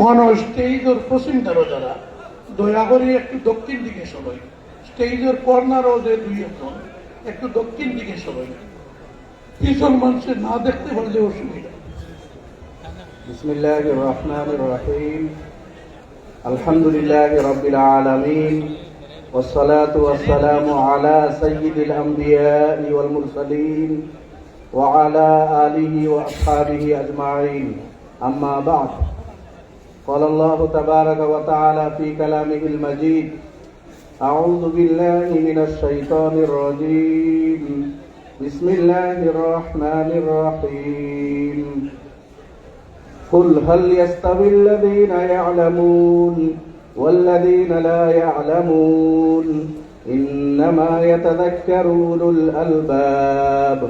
ওখানে স্টেজের পশ্চিম ধারো যারা দয়া করে একটু দক্ষিণ দিকে সবাই, স্টেজের কর্নারও যে দুই একজন একটু দক্ষিণ দিকে সবাই, পিছন মানুষের না দেখতে পারলে অসুবিধা। বিসমিল্লাহির রহমানির রহিম। আলহামদুলিল্লাহি রাব্বিল আলামিন ওয়াসসালাতু ওয়াসসালামু আলা সাইয়্যিদিল আমবিয়া'i ওয়াল মুরসালিন ওয়া আলা আলিহি ওয়া আসহাবিহি আজমাইন। আম্মা বা'দ। قال الله تبارك وتعالى في كلامه المجيد: أعوذ بالله من الشيطان الرجيم. بسم الله الرحمن الرحيم. قل هل يستوي الذين يعلمون والذين لا يعلمون إنما يتذكر أولو الألباب.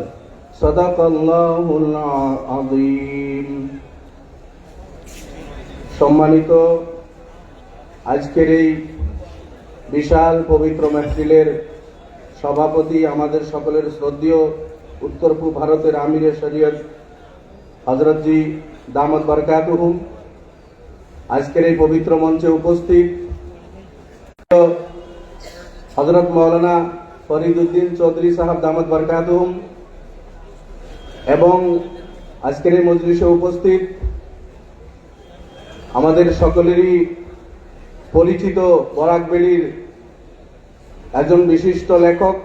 صدق الله العظيم. সম্মানিত আজকের এই বিশাল পবিত্র মাহফিলের সভাপতি, আমাদের সকলের শ্রদ্ধেয় উত্তর পূর্ব ভারতের আমিরে শরীয়ত হযরতজি দামাত বরকাতুহুম, আজকের এই পবিত্র মঞ্চে উপস্থিত হযরত মাওলানা ফরিদউদ্দিন চৌধুরী সাহেব দামাত বরকাতুহুম, এবং আজকের এই মজলিসে উপস্থিত আমাদের সকলেরই পরিচিত বরাকবেলীর একজন বিশিষ্ট লেখক,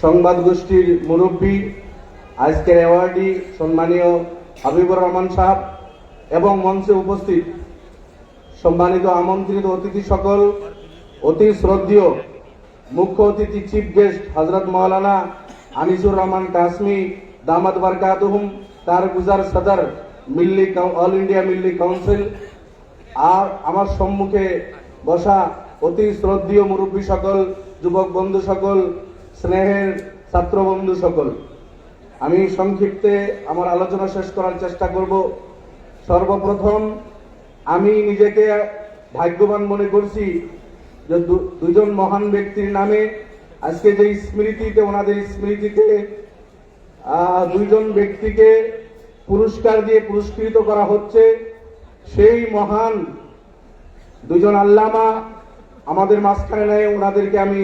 সংবাদ গোষ্ঠীর মুরব্বী, আজকের অ্যাওয়ার্ডি সম্মানীয় হাবিবুর রহমান সাহেব, এবং মঞ্চে উপস্থিত সম্মানিত আমন্ত্রিত অতিথি সকল, অতি শ্রদ্ধেয় মুখ্য অতিথি চিফ গেস্ট হযরত মাওলানা আনিসুর রহমান কাসমি দামাত বরকাতুহুম, তার গুজার সদর Milli All India Milli Council, আর আমার সম্মুখে বসা অতি শ্রদ্ধেয় মুরব্বী সকল, যুবক বন্ধু সকল, স্নেহের ছাত্র বন্ধু সকল, আমি সংক্ষিপ্তে আমার আলোচনা শেষ করার চেষ্টা করব। সর্বপ্রথম আমি নিজেকে ভাগ্যবান মনে করছি যে দুজন মহান ব্যক্তির নামে আজকে যে স্মৃতিতে, ওনাদের স্মৃতিতে দুইজন ব্যক্তিকে পুরস্কার দিয়ে পুরস্কৃত করা হচ্ছে। সেই মহান দুজন আল্লামা আমাদের মাঝখানে নেয়, ওনাদেরকে আমি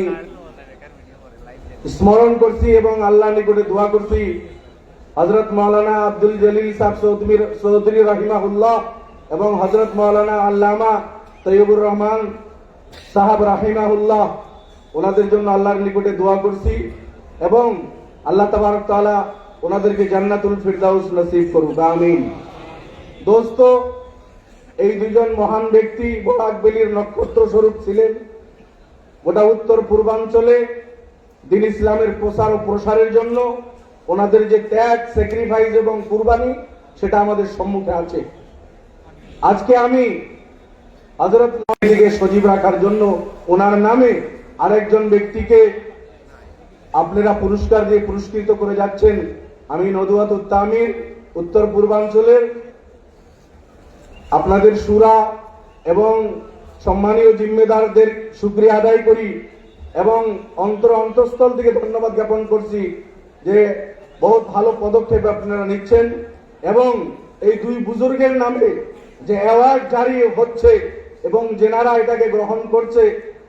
স্মরণ করছি এবং আল্লাহর নিকটে দোয়া করছি। হযরত মাওলানা আব্দুল জলিল সাহেব চৌধুরী রাহিমাহুল্লাহ এবং হযরত মাওলানা আল্লামা তৈয়বুর রহমান সাহেব রাহিমাহুল্লাহ, ওনাদের জন্য আল্লাহর নিকটে দোয়া করছি এবং আল্লাহ তাবারক তাআলা ওনাদেরকে জান্নাতুল ফিরদাউস নসিব করুক, আমিন। দোস্ত, এই দুজন মহান ব্যক্তি বরাকবেলীর নক্ষত্র স্বরূপ ছিলেন। গোটা উত্তর পূর্বাঞ্চলে দিন ইসলামের প্রচার ও প্রসারের জন্য ওনাদের যে ত্যাগ, স্যাক্রিফাইস এবং কুরবানি, সেটা আমাদের সম্মুখে আছে। আজকে আমি হযরত নবীকে সজীব রাখার জন্য ওনার নামে আরেকজন ব্যক্তিকে আপনারা পুরস্কার দিয়ে পুরস্কৃত করে যাচ্ছেন। আমি নদওয়াতুত তামির উত্তর পূর্বাঞ্চলের আপনাদের সুরা এবং সম্মানীয় জিম্মেদারদের শুকরিয়া আদায় করি এবং অন্তঃস্থল থেকে ধন্যবাদ জ্ঞাপন করছি যে বহুত ভালো পদক্ষেপ আপনারা নিচ্ছেন এবং এই দুই বুজুর্গের নামে যে অ্যাওয়ার্ড জারি হচ্ছে এবং যেনারা এটাকে গ্রহণ করছে,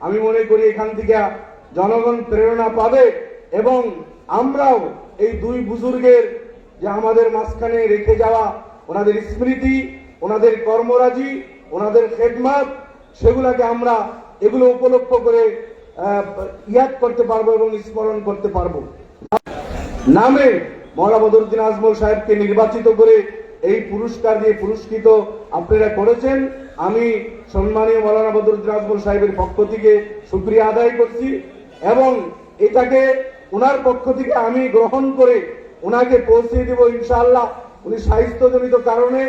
আমি মনে করি এখান থেকে জনগণ প্রেরণা পাবে এবং আমরাও এই দুই বুজুর্গের যে আমাদের মাঝখানে রেখে যাওয়া ওনাদের স্মৃতি, ওনাদের কর্মরাজি, ওনাদের খেদমত, সেগুলাকে আমরা এগুলো উপলক্ষ করে ইয়াদ করতে পারবো এবং স্মরণ করতে পারবো। নামে মাওলানা বদরুদ্দিন আজমল সাহেবকে নির্বাচিত করে এই পুরস্কার দিয়ে পুরস্কৃত আপনারা করেছেন। আমি সম্মানীয় মাওলানা বদরুদ্দিন আজমল সাহেবের পক্ষ থেকে শুকরিয়া আদায় করছি এবং এটাকে ওনার পক্ষ থেকে আমি গ্রহণ করে ওনাকে পৌঁছে দেব ইনশাআল্লাহ। উনি স্বাস্থ্যজনিত কারণে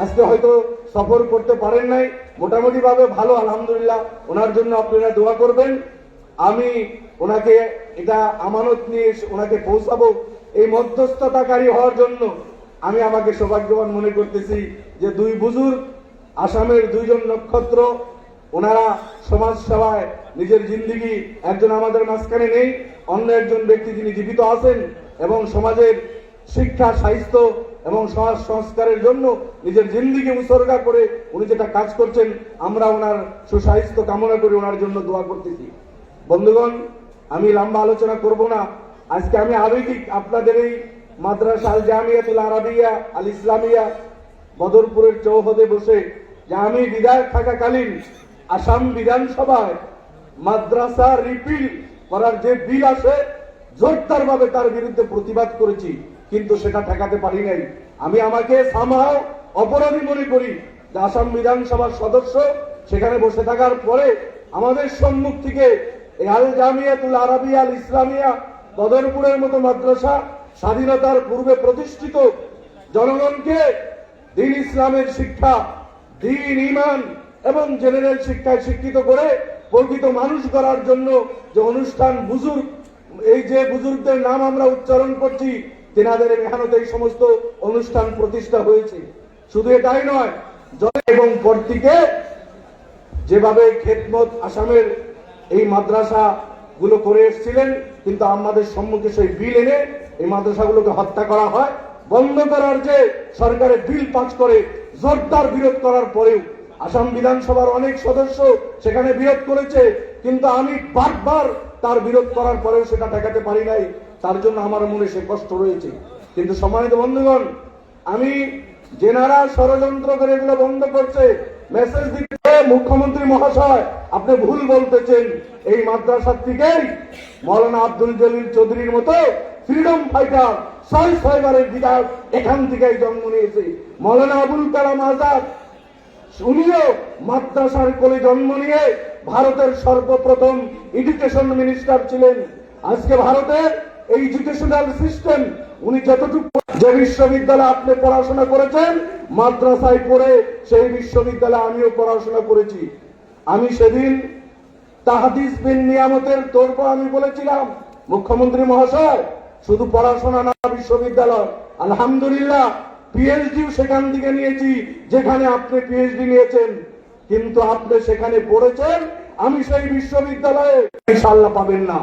আজকে হয়তো সফর করতে পারেন নাই, মোটামুটি ভাবে ভালো, আলহামদুলিল্লাহ। ওনার জন্য আপনারা দোয়া করবেন। আমি ওনাকে এটা আমানত নিয়ে ওনাকে পৌঁছাবো। এই মধ্যস্থতাকারী হওয়ার জন্য আমি আমাকে সৌভাগ্যবান মনে করতেছি যে দুই বুজুর্গ, আসামের দুইজন নক্ষত্র, ওনারা সমাজ সেবায় নিজের জিন্দেগি, একজন আমাদের মাঝখানে নেই, অন্য একজন ব্যক্তি যিনি জীবিত আছেন এবং সমাজের শিক্ষা, স্বাস্থ্য এবং সমাজ সংস্কারের জন্য নিজের জিন্দিগি উৎসর্গা করে উনি যেটা কাজ করছেন, আমরা ওনার সুস্বাস্থ্য কামনা করি, ওনার জন্য দোয়া করতেছি। বন্ধুগণ, আমি লম্বা আলোচনা করব না। আজকে আমি আবেগিক আপনাদের এই মাদ্রাসা আল জামিয়াতুল আরাবিয়া আল ইসলামিয়া বদরপুরের চৌহদে বসে, যে আমি বিধায়ক থাকাকালীন আসাম বিধানসভায় মাদ্রাসা রিপিল করার যে বিল আসে, জোরদার ভাবে তার বিরুদ্ধে প্রতিবাদ করেছি, কিন্তু সেটা ঠেকাতে পারি নাই। আমি আমাকে সামহাও অপরাধী মনে করি যে আসাম বিধানসভার সদস্য সেখানে বসে থাকার পরে আমাদের সম্মুখ থেকে এই আল জামিয়াতুল আরাবিয়া আল ইসলামিয়া বদরপুরের মতো মাদ্রাসা স্বাধীনতার পূর্বে প্রতিষ্ঠিত, জনগণকে দিন ইসলামের শিক্ষা, দিন ইমান এবং জেনারেল শিক্ষায় শিক্ষিত করে প্রকৃত মানুষ করার জন্য যে অনুষ্ঠান, বুজুর্গ, এই যে বুজুর্গদের নাম আমরা উচ্চারণ করছি, তেনাদের মেহনতে এই সমস্ত অনুষ্ঠান প্রতিষ্ঠা হয়েছে। শুধু এটাই নয়, এবং পরটিকে যেভাবে খেদমত আসামের এই মাদ্রাসা গুলো করে এসেছিলেন, কিন্তু আমাদের সম্মুখে সেই বিল এনে এই মাদ্রাসাগুলোকে হত্যা করা হয়। বন্ধ করার যে সরকারের বিল পাস করে জোরদার বিরোধ করার পরেও আসাম বিধানসভার অনেক সদস্য সেখানে বিরোধ করেছে, কিন্তু আমি বারবার তার বিরোধ করার পরেও সেটা ঠেকাতে পারি নাই। তার জন্য আমার মনে সে কষ্ট রয়েছে। কিন্তু সম্মানিত বন্ধুগণ, আমি যেনারা ষড়যন্ত্র করে এগুলো বন্ধ করছে, মেসেজ দিচ্ছে, মুখ্যমন্ত্রী মহাশয় আপনি ভুল বলতেছেন। এই মাদ্রাসার থেকেই মৌলানা আব্দুল জলিল চৌধুরীর মতো ফ্রিডম ফাইটার ৬ বারের বিধায়ক এখান থেকেই জন্ম নিয়েছে। মৌলানা আবুল কালাম আজাদ, উনিও মাদ্রাসার কোলে জন্ম নিয়ে ভারতের সর্বপ্রথম এডুকেশন মিনিস্টার ছিলেন। আজকে ভারতের এই এডুকেশনাল সিস্টেম, উনি যতটুকু, যে বিশ্ববিদ্যালয়ে আপনি পড়াশোনা করেছেন মাদ্রাসায় পড়ে, সেই বিশ্ববিদ্যালয়ে আমিও পড়াশোনা করেছি। আমি সেদিন তাহাদিস বিন নিয়ামতের তরফ আমি বলেছিলাম, মুখ্যমন্ত্রী মহাশয় শুধু পড়াশোনা না, বিশ্ববিদ্যালয় আলহামদুলিল্লাহ পিএইচডিও সেখান থেকে নিয়েছি যেখানে আপনি পিএইচডি নিয়েছেন, কিন্তু আপনি সেখানে পড়েছেন, আমি সেই বিশ্ববিদ্যালয়ে ইনশাআল্লাহ পাবেন না।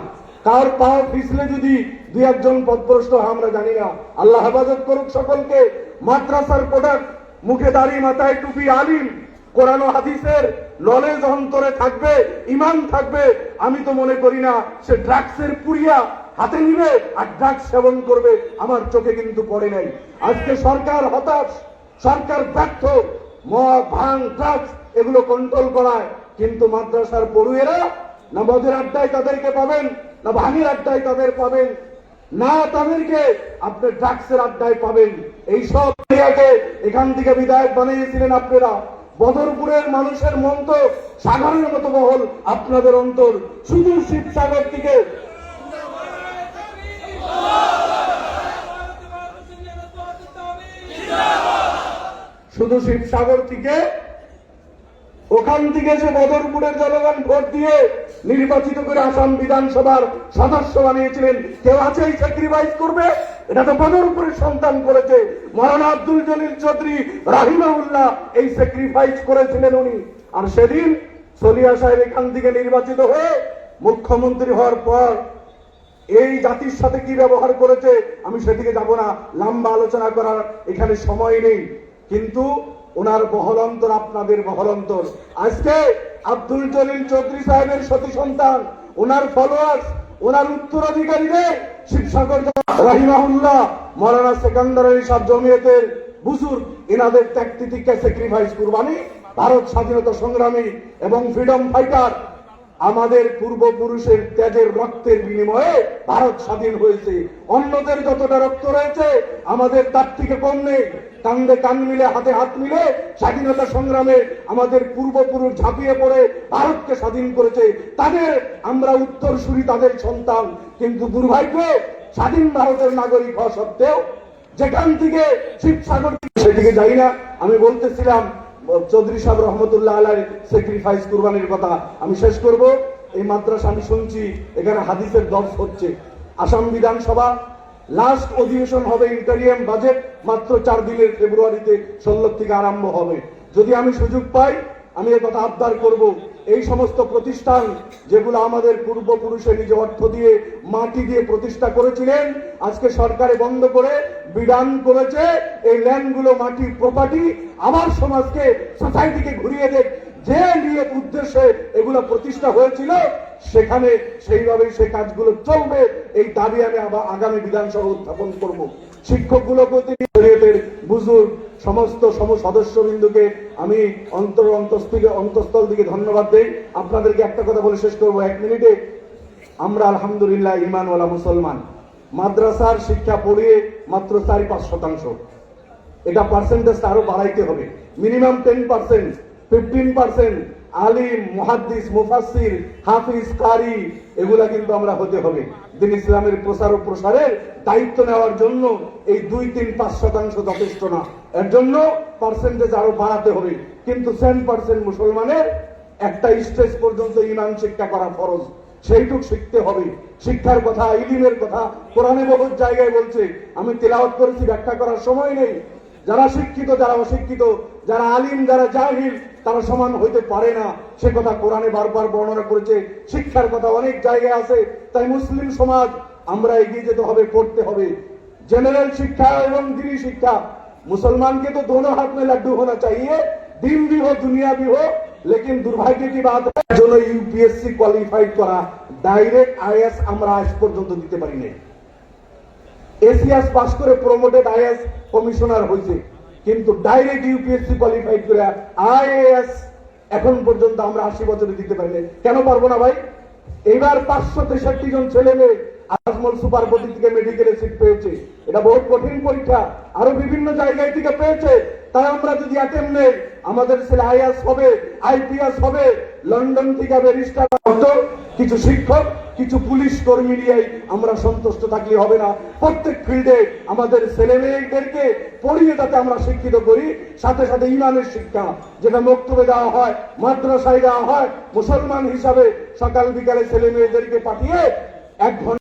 কার পা পিছলে যদি দুই একজন পদভ্রষ্ট হয় আমরা জানি না, আল্লাহ হেফাজত করুক সকলকে। মাদ্রাসার প্রোডাক্ট, মুখে দাড়ি, মাথায় টুপি, আলিম, কোরআন ও হাদিসের নলেজ অন্তরে থাকবে, ইমান থাকবে, আমি তো মনে করি না সে ড্রাগসের পুরিয়া হাতে নিবে আর ড্রাগস সেবন করবে, আমার চোখে কিন্তু পড়ে নাই। আজকে সরকার হতাশ, সরকার ব্যর্থ, মদ, ভাঙ, ড্রাগস এগুলো কন্ট্রোল করায়, কিন্তু মাদ্রাসার পড়ুয়েরা না মদের আড্ডায় তাদেরকে পাবেন, না ভাঙের আড্ডায় তাদের পাবেন, না তাদেরকে আপনি ড্রাগসের আড্ডায় পাবেন। এই সব এখান থেকে বিধায়ক বানিয়েছিলেন আপনারা। বদরপুরের মানুষের মন তো সাগরের মতো বহল, আপনাদের অন্তর শুধু শিবসাগর থেকে, শুধু শিবসাগর থেকে, ওখান থেকে সে বদরপুরের জনগণ ভোট দিয়ে নির্বাচিত করে আসাম বিধানসভার সদস্য বানিয়েছিলেন। কেউ আছে এই স্যাক্রিফাইস করবে? এটা তো বদরপুরের সন্তান করেছে। মৌলানা আব্দুল জলিল চৌধুরী রাহিমাহুল্লাহ এই স্যাক্রিফাইস করেছিলেন উনি। আর সেদিন সলিয়া সাহেব এখান থেকে নির্বাচিত হয়ে মুখ্যমন্ত্রী হওয়ার পর এই জাতির সাথে কি ব্যবহার করেছে আমি সেদিকে যাব না, লম্বা আলোচনা করার এখানে সময় নেই। কিন্তু ওনার বহলন্তর আপনাদের বহলন্তর। আজকে আব্দুল জলিল চৌধুরী সাহেবের সতী সন্তান, ওনার ফলোয়ার্স, ওনার উত্তরাধিকারীদের শিবসাগর রাহিমাহুল্লাহ, মৌলানা সেকান্দার আলী সাহেব জমিয়তের বুজুর্গ, এনাদের ত্যাগ তিতিক্ষা, স্যাক্রিফাইস, কুরবানি, ভারত স্বাধীনতা সংগ্রামী এবং ফ্রিডম ফাইটার, আমাদের পূর্বপুরুষের ত্যাগের রক্তের বিনিময়ে ভারত স্বাধীন হয়েছে। অন্যদের যতটা রক্ত রয়েছে আমাদের তার থেকে কম নেই। কান্দে কান মিলে, হাতে হাত মিলে স্বাধীনতা সংগ্রামে আমাদের পূর্বপুরুষ ঝাঁপিয়ে পড়ে ভারতকে স্বাধীন করেছে। তাদের আমরা উত্তরসূরি, তাদের সন্তান। কিন্তু দুর্ভাগ্য, স্বাধীন ভারতের নাগরিক হওয়া সত্ত্বেও যেখান থেকে শিবসাগর, সেদিকে যাই না। আমি বলতেছিলাম চৌধুরী সাহেব রহমতুল্লাহ আলাইহির স্যাক্রিফাইস কুরবানির কথা। আমি শেষ করব। এই মাদ্রাসা আমি শুনছি এখানে হাদিসের দর্শ হচ্ছে। আসাম বিধানসভা লাস্ট অধিবেশন হবে, ইন্টারিয়াম বাজেট মাত্র 4 দিনের, ফেব্রুয়ারিতে 16 থেকে আরম্ভ হবে। যদি আমি সুযোগ পাই আমি এ কথা আবদার করব, এই সমস্ত প্রতিষ্ঠান যেগুলো আমাদের পূর্বপুরুষে নিজে অর্থ দিয়ে, মাটি দিয়ে প্রতিষ্ঠা করেছিলেন, আজকে সরকারে বন্ধ করে বিধান করেছে এই ল্যান্ডগুলো মাটির প্রপার্টি আমার সমাজকে সোসাইটিকে ঘুরিয়ে দেখ, যে নিয়ে উদ্দেশ্যে এগুলো প্রতিষ্ঠা হয়েছিল সেখানে সেইভাবেই সে কাজগুলো চলবে। এই দাবি আমি আবার আগামী বিধানসভা উত্থাপন করব। শিক্ষকগুলো প্রতি শরীয়তের বুজুর্গ সমস্ত সদস্যবৃন্দকে আমি অন্তঃস্থল থেকে ধন্যবাদ দেই। আপনাদেরকে একটা কথা বলে শেষ করবো 1 মিনিটে। আমরা আলহামদুলিল্লাহ ঈমানওয়ালা মুসলমান, মাদ্রাসার শিক্ষা পড়িয়ে মাত্র 4-5%। এটা পার্সেন্টেজটা আরো বাড়াইতে হবে, মিনিমাম 10%, 15% আলিম, মুহাদ্দিস, মুফাসসির, হাফিজ, কারি এগুলা কিন্তু আমরা হতে হবে। দিন ইসলামের প্রচার ও প্রসারের দায়িত্ব নেওয়ার জন্য এই 2-3-5% যথেষ্ট না, এর জন্য পার্সেন্টেজ আরো বাড়াতে হবে। কিন্তু 10% মুসলমানের একটা স্টেজ পর্যন্ত ঈমান শিক্ষা করা ফরজ, সেইটুক শিখতে হবে। শিক্ষার কথা, ইলমের কথা কোরআনে বহু জায়গায় বলছে, আমি তেলাওয়াত করেছি, ব্যাখ্যা করার সময় নেই। যারা শিক্ষিত, যারা অশিক্ষিত, যারা আলিম, যারা জাহিল, তারা সমান হইতে পারে না, সে কথা কোরআনে বারবার বর্ণনা করেছে। শিক্ষার কথা অনেক জায়গায় আছে। তাই মুসলিম সমাজ আমরা এগিয়ে যেতে হবে, পড়তে হবে। জেনারেল শিক্ষা এবং দিনী শিক্ষা, मुसलमान के तो दोनों हाथ में लड्डू होना चाहिए, दिन भी हो दुनिया भी हो। लेकिन दुर्भाग्य की बात है जो यूपीएससी क्वालिफाइड करा डायरेक्ट आईएएस আমরা আজ পর্যন্ত দিতে পারি নাই। এসিএস পাস করে প্রমোটেড আইএএস কমিশনার হইছে, কিন্তু ডাইরেক্ট ইউপিএসসি কোয়ালিফাইড করে আইএএস এখন পর্যন্ত আমরা 80 বছরে দিতে পারি নাই। কেন পারবো না ভাই? এবার 563 জন ছেলে মেয়ে আজমল সুপারপতি থেকে মেডিকেলে সিট পেয়েছে। এটা বহুত কঠিন পরীক্ষা, আরো বিভিন্ন জায়গায় থেকে পেয়েছে। তাই আমরা যদি অ্যাটেম্প নেই, আমাদের ছেলে আইএএস হবে, আইপিএস হবে, লন্ডন থেকে ব্যারিস্টার হতো। কিছু শিক্ষক, কিছু পুলিশ কর্মী নিয়ে আমরা সন্তুষ্ট থাকলে হবে না। প্রত্যেক ফিল্ডে আমাদের ছেলে মেয়েদেরকে পড়িয়ে যাতে আমরা শিক্ষিত করি, সাথে সাথে ইমানের শিক্ষা যেটা মক্তবে দেওয়া হয়, মাদ্রাসায় দেওয়া হয়, মুসলমান হিসাবে সকাল বিকালে ছেলে মেয়েদেরকে পাঠিয়ে 1 ঘন্টা